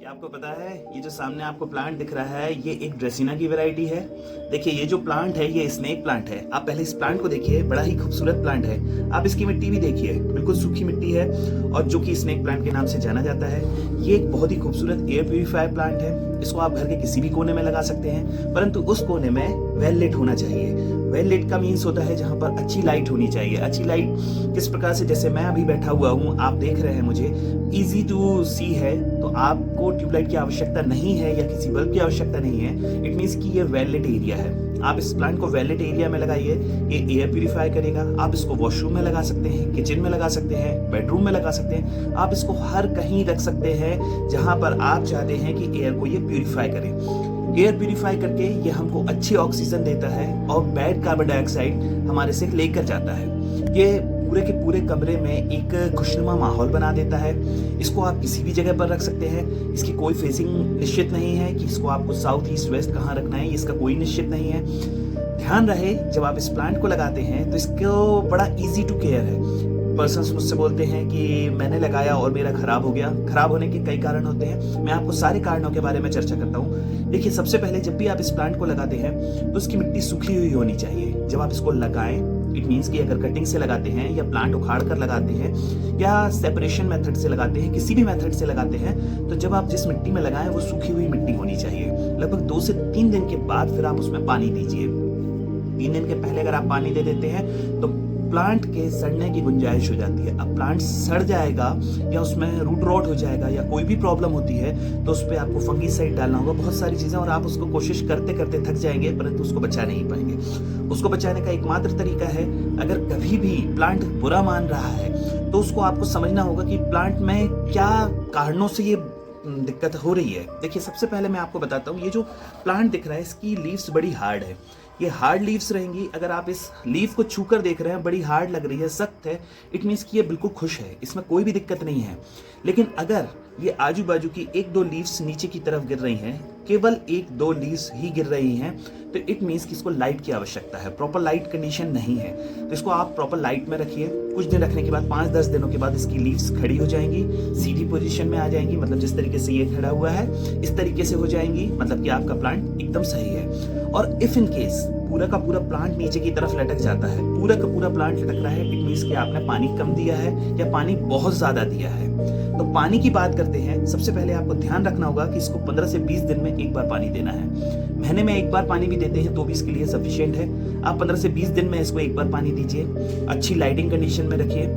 आपको पता है ये जो सामने आपको प्लांट दिख रहा है ये एक ड्रेसिना की वैरायटी है। देखिए ये जो प्लांट है ये स्नेक प्लांट है। आप पहले इस प्लांट को देखिए, बड़ा ही खूबसूरत प्लांट है। आप इसकी मिट्टी भी देखिए, बिल्कुल सूखी मिट्टी है और जो कि स्नेक प्लांट के नाम से जाना जाता है। ये एक बहुत ही खूबसूरत एयर प्यूरिफायर प्लांट है। इसको आप घर के किसी भी कोने में लगा सकते हैं, परंतु उस कोने में वेल लिट होना चाहिए। वेल लिट का मीन्स होता है जहां पर अच्छी लाइट होनी चाहिए। अच्छी लाइट किस प्रकार से, जैसे मैं अभी बैठा हुआ हूँ, आप देख रहे हैं मुझे, इजी टू सी है, तो आपको ट्यूबलाइट की आवश्यकता नहीं है या किसी बल्ब की आवश्यकता नहीं है। इट मीन्स कि ये वेल लिट एरिया है। आप इस प्लांट को वेल लिट एरिया में लगाइए, ये एयर प्यूरिफाई करेगा। आप इसको वॉशरूम में लगा सकते हैं, किचन में लगा सकते हैं, बेडरूम में लगा सकते हैं। आप इसको हर कहीं रख सकते हैं जहां पर आप चाहते हैं कि एयर को ये प्यूरिफाई करे। एयर प्यूरिफाई करके ये हमको अच्छी ऑक्सीजन देता है और बैड कार्बन डाइऑक्साइड हमारे से लेकर जाता है। ये पूरे के पूरे कमरे में एक खुशनुमा माहौल बना देता है। इसको आप किसी भी जगह पर रख सकते हैं। इसकी कोई फेसिंग निश्चित नहीं है कि इसको आपको साउथ ईस्ट वेस्ट कहाँ रखना है, इसका कोई निश्चित नहीं है। ध्यान रहे जब आप इस प्लांट को लगाते हैं तो इसको बड़ा इजी टू केयर है। पर्सन्स मुझसे बोलते हैं कि मैंने लगाया और मेरा खराब हो गया। खराब होने के कई कारण होते हैं, मैं आपको सारे कारणों के बारे में चर्चा करता हूँ। देखिए सबसे पहले जब भी आप इस प्लांट को लगाते हैं तो उसकी मिट्टी सूखी हुई होनी चाहिए। जब आप इसको लगाएं, इट मीन्स कि अगर कटिंग से लगाते हैं या प्लांट उखाड़ कर लगाते हैं या सेपरेशन मेथड से लगाते हैं, किसी भी मेथड से लगाते हैं, तो जब आप जिस मिट्टी में लगाएं वो सूखी हुई मिट्टी होनी चाहिए। लगभग 2 से 3 दिन के बाद फिर आप उसमें पानी दीजिए। 3 दिन के पहले अगर आप पानी दे देते हैं तो प्लांट के सड़ने की गुंजाइश हो जाती है। अब प्लांट सड़ जाएगा या उसमें रूट रॉट हो जाएगा या कोई भी प्रॉब्लम होती है तो उस पर आपको फंगीसाइड डालना होगा, बहुत सारी चीजें, और आप उसको कोशिश करते करते थक जाएंगे परंतु उसको बचा नहीं पाएंगे। उसको बचाने का एकमात्र तरीका है, अगर कभी भी प्लांट बुरा मान रहा है तो उसको आपको समझना होगा कि प्लांट में क्या कारणों से ये दिक्कत हो रही है। देखिए सबसे पहले मैं आपको बताता हूँ, ये जो प्लांट दिख रहा है इसकी लीव्स बड़ी हार्ड है। ये हार्ड लीव्स रहेंगी। अगर आप इस लीव को छूकर देख रहे हैं, बड़ी हार्ड लग रही है, सख्त है, इट मीन्स कि ये बिल्कुल खुश है, इसमें कोई भी दिक्कत नहीं है। लेकिन अगर ये आजू बाजू की 1-2 लीव्स नीचे की तरफ गिर रही हैं, केवल 1-2 लीव्स ही गिर रही हैं, तो इट मीन्स कि इसको लाइट की आवश्यकता है। प्रॉपर लाइट कंडीशन नहीं है, तो इसको आप प्रॉपर लाइट में रखिए। कुछ दिन रखने के बाद 5-10 दिनों के बाद इसकी लीव्स खड़ी हो जाएंगी, सीधी पोजीशन में आ जाएंगी, मतलब जिस तरीके से ये खड़ा हुआ है इस तरीके से हो जाएंगी, मतलब कि आपका प्लांट एकदम सही है। और इफ इन केस पूरा का पूरा प्लांट नीचे की तरफ लटक जाता है, पूरा का पूरा प्लांट लटक रहा है, इट मीन्स कि आपने पानी कम दिया है या पानी बहुत ज्यादा दिया है। तो पानी की बात करते हैं, सबसे पहले आपको ध्यान रखना होगा कि इसको 15 से 20 दिन में एक बार पानी देना है। महीने में एक बार पानी भी देते हैं तो भी इसके लिए सफिशिएंट है। आप 15 से 20 दिन में इसको एक बार पानी दीजिए। अच्छी लाइटिंग कंडीशन में रखिए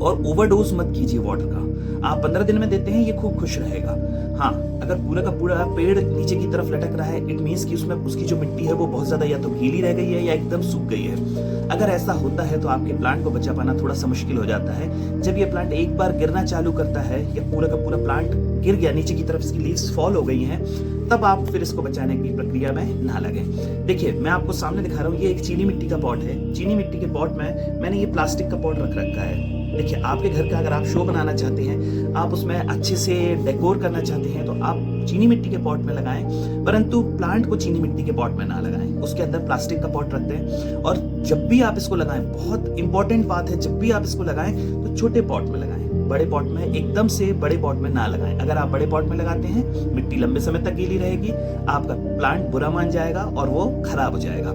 और ओवरडोज मत कीजिए वाटर का। आप 15 दिन में देते हैं, ये खूब खुश रहेगा। हाँ, अगर पूरा का पूरा पेड़ नीचे की तरफ लटक रहा है, इट मीन्स कि उसमें उसकी जो मिट्टी है वो बहुत ज्यादा या तो गीली रह गई है या एकदम सूख गई है। अगर ऐसा होता है तो आपके प्लांट को बचा पाना थोड़ा सा मुश्किल हो जाता है। जब ये प्लांट एक बार गिरना चालू करता है या पूरा का पूरा प्लांट गिर गया, नीचे की तरफ इसकी लीव्स फॉल हो गई हैं, तब आप फिर इसको बचाने की प्रक्रिया में ना लगे। देखिए मैं आपको सामने दिखा रहा हूँ, ये एक चीनी मिट्टी का पॉट है। चीनी मिट्टी के पॉट में मैंने ये प्लास्टिक का पॉट रख रखा है। देखिए आपके घर का अगर आप शो बनाना चाहते हैं, आप उसमें अच्छे से डेकोर करना चाहते हैं, तो आप चीनी मिट्टी के पॉट में लगाएं, परंतु प्लांट को चीनी मिट्टी के पॉट में ना लगाएं, उसके अंदर प्लास्टिक का पॉट रख दें। और जब भी आप इसको लगाएं, बहुत इंपॉर्टेंट बात है, जब भी आप इसको लगाएं तो छोटे पॉट में लगाएं, बड़े पॉट में, एकदम से बड़े पॉट में ना लगाएं। अगर आप बड़े पॉट में लगाते हैं, मिट्टी लंबे समय तक गीली रहेगी, आपका प्लांट बुरा मान जाएगा और वो खराब हो जाएगा।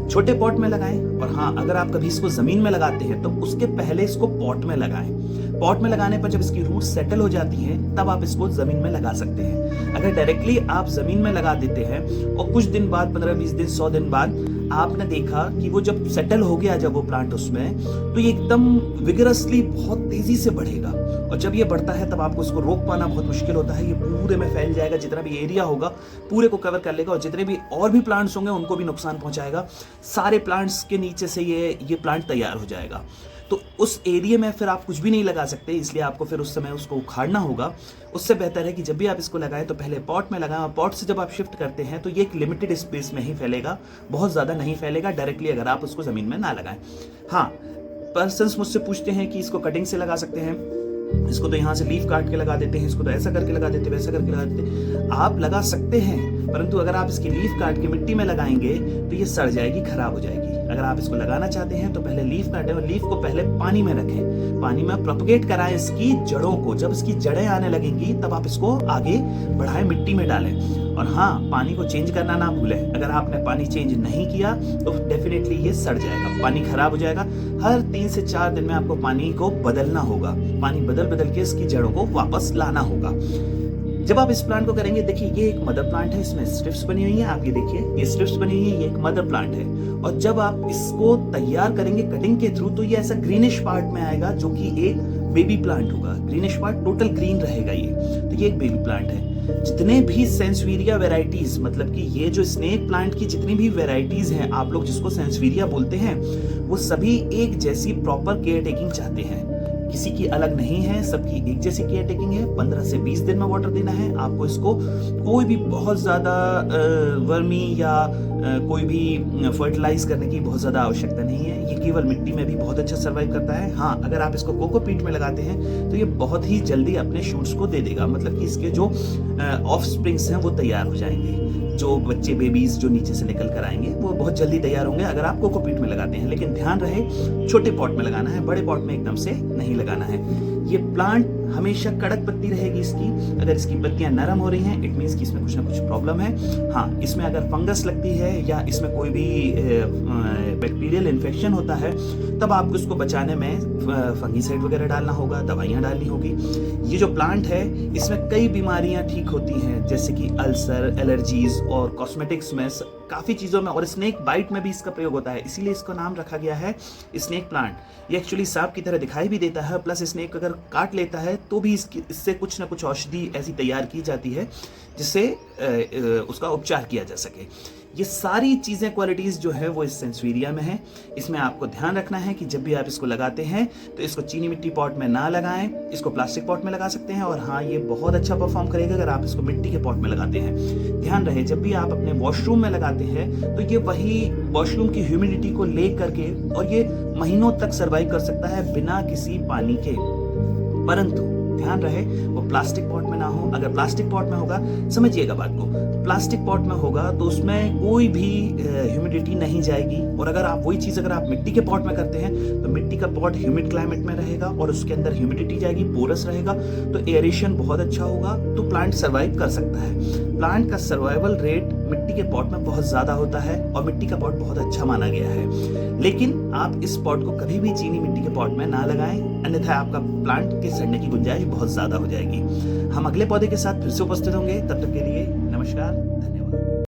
छोटे पॉट में लगाएं। और हाँ, अगर आप कभी इसको जमीन में लगाते हैं तो उसके पहले इसको पॉट में लगाएं। पॉट में लगाने पर जब इसकी रूट सेटल हो जाती हैं तब आप इसको जमीन में लगा सकते हैं। अगर डायरेक्टली आप जमीन में लगा देते हैं और कुछ दिन बाद, 15-20 दिन, 100 दिन बाद आपने देखा कि वो जब सेटल हो गया, जब वो प्लांट उसमें, तो ये एकदम विगरसली बहुत तेजी से बढ़ेगा। और जब ये बढ़ता है तब आपको इसको रोक पाना बहुत मुश्किल होता है। ये पूरे में फैल जाएगा, जितना भी एरिया होगा पूरे को कवर कर लेगा और जितने भी और भी प्लांट्स होंगे उनको भी नुकसान पहुंचाएगा। सारे प्लांट्स के नीचे से ये प्लांट तैयार हो जाएगा। तो उस एरिया में फिर आप कुछ भी नहीं लगा सकते, इसलिए आपको फिर उस समय उसको उखाड़ना होगा। उससे बेहतर है कि जब भी आप इसको लगाएं तो पहले पॉट में लगाएं, और पॉट से जब आप शिफ्ट करते हैं तो ये एक लिमिटेड स्पेस में ही फैलेगा, बहुत ज़्यादा नहीं फैलेगा डायरेक्टली अगर आप उसको ज़मीन में ना लगाएं। हाँ, पर्सन्स मुझसे पूछते हैं कि इसको कटिंग से लगा सकते हैं, इसको तो यहाँ से लीफ काट के लगा देते हैं, इसको तो ऐसा करके लगा देते, वैसा करके लगा देते। आप लगा सकते हैं, परंतु अगर आप इसकी लीफ काट के मिट्टी में लगाएंगे तो ये सड़ जाएगी, खराब हो जाएगी। अगर आप इसको लगाना चाहते हैं तो पहले लीफ काटें और लीफ को पहले पानी में रखें, पानी में प्रोपगेट कराएं इसकी जड़ों को। जब इसकी जड़ें आने लगेंगी तब आप इसको आगे बढ़ाएं, मिट्टी में डालें। और हाँ, पानी को चेंज करना ना भूलें। अगर आपने पानी चेंज नहीं किया तो डेफिनेटली ये सड़ जाएगा, पानी खराब हो जाएगा। हर 3 से 4 दिन में आपको पानी को बदलना होगा, पानी बदल बदल के इसकी जड़ों को वापस लाना होगा। जब आप इस प्लांट को करेंगे, देखिए ये एक मदर प्लांट है, इसमें स्ट्रिप्स बनी हुई हैं, आप ये देखिए ये स्ट्रिप्स बनी हुई है, ये एक मदर प्लांट है। और जब आप इसको तैयार करेंगे कटिंग के थ्रू तो ये ऐसा ग्रीनिश पार्ट में आएगा जो कि एक बेबी प्लांट होगा। ग्रीनिश पार्ट टोटल ग्रीन रहेगा ये, तो ये एक बेबी प्लांट है। जितने भी सेंसवेरिया वेराइटीज, मतलब कि ये जो स्नेक प्लांट की जितनी भी वेराइटीज हैं, आप लोग जिसको सेंसवेरिया बोलते हैं, वो सभी एक जैसी प्रॉपर केयर टेकिंग चाहते हैं। किसी की अलग नहीं है, सबकी एक जैसी केयर टेकिंग है। 15 से 20 दिन में वाटर देना है आपको। इसको कोई भी बहुत ज़्यादा वर्मी या कोई भी फर्टिलाइज करने की बहुत ज़्यादा आवश्यकता नहीं है। ये केवल मिट्टी में भी बहुत अच्छा सर्वाइव करता है। हाँ, अगर आप इसको कोकोपीट में लगाते हैं तो ये बहुत ही जल्दी अपने शूट्स को दे देगा, मतलब कि इसके जो ऑफ स्प्रिंग्स हैं वो तैयार हो जाएंगे। जो बच्चे बेबीज जो नीचे से निकल कर आएंगे वो बहुत जल्दी तैयार होंगे अगर आप कोकोपीट में लगाते हैं। लेकिन ध्यान रहे, छोटे पॉट में लगाना है, बड़े पॉट में एकदम से नहीं लगाना है। ये प्लांट हमेशा कड़क पत्ती रहेगी इसकी। अगर इसकी पत्तियां नरम हो रही हैं, इट मीन्स कि इसमें कुछ ना कुछ प्रॉब्लम है। हाँ, इसमें अगर फंगस लगती है या इसमें कोई भी बैक्टीरियल इन्फेक्शन होता है, तब आपको इसको बचाने में फंगीसाइड वगैरह डालना होगा, दवाइयाँ डालनी होगी। ये जो प्लांट है इसमें कई बीमारियां ठीक होती हैं, जैसे कि अल्सर, एलर्जीज और कॉस्मेटिक्स में, काफ़ी चीज़ों में, और स्नेक बाइट में भी इसका प्रयोग होता है। इसीलिए इसका नाम रखा गया है स्नेक प्लांट। ये एक्चुअली सांप की तरह दिखाई भी देता है, प्लस स्नेक अगर काट लेता है तो भी इससे कुछ ना कुछ औषधि ऐसी तैयार की जाती है जिससे उसका उपचार किया जा सके। ये सारी चीज़ें, क्वालिटीज़ जो है वो इस सेंसवेरिया में है। इसमें आपको ध्यान रखना है कि जब भी आप इसको लगाते हैं तो इसको चीनी मिट्टी पॉट में ना लगाएं, इसको प्लास्टिक पॉट में लगा सकते हैं। और हाँ, ये बहुत अच्छा परफॉर्म करेगा अगर आप इसको मिट्टी के पॉट में लगाते हैं। ध्यान रहे, जब भी आप अपने वॉशरूम में लगाते हैं तो ये वही वॉशरूम की ह्यूमिडिटी को ले करके, और ये महीनों तक सर्वाइव कर सकता है बिना किसी पानी के। परंतु ध्यान रहे वो प्लास्टिक पॉट में ना हो। अगर प्लास्टिक पॉट में होगा, समझिएगा बात को, प्लास्टिक पॉट में होगा तो उसमें कोई भी ह्यूमिडिटी नहीं जाएगी। और अगर आप वही चीज़ अगर आप मिट्टी के पॉट में करते हैं तो मिट्टी का पॉट ह्यूमिड क्लाइमेट में रहेगा और उसके अंदर ह्यूमिडिटी जाएगी, पोरस रहेगा, तो एयरेशन बहुत अच्छा होगा, तो प्लांट सर्वाइव कर सकता है। प्लांट का सर्वाइवल रेट मिट्टी के पॉट में बहुत ज़्यादा होता है और मिट्टी का पॉट बहुत अच्छा माना गया है। लेकिन आप इस पॉट को कभी भी चीनी मिट्टी के पॉट में ना लगाएं, अन्यथा आपका प्लांट के सड़ने की गुंजाइश बहुत ज़्यादा हो जाएगी। हम अगले पौधे के साथ फिर से उपस्थित होंगे, तब तक के लिए नमस्कार, धन्यवाद।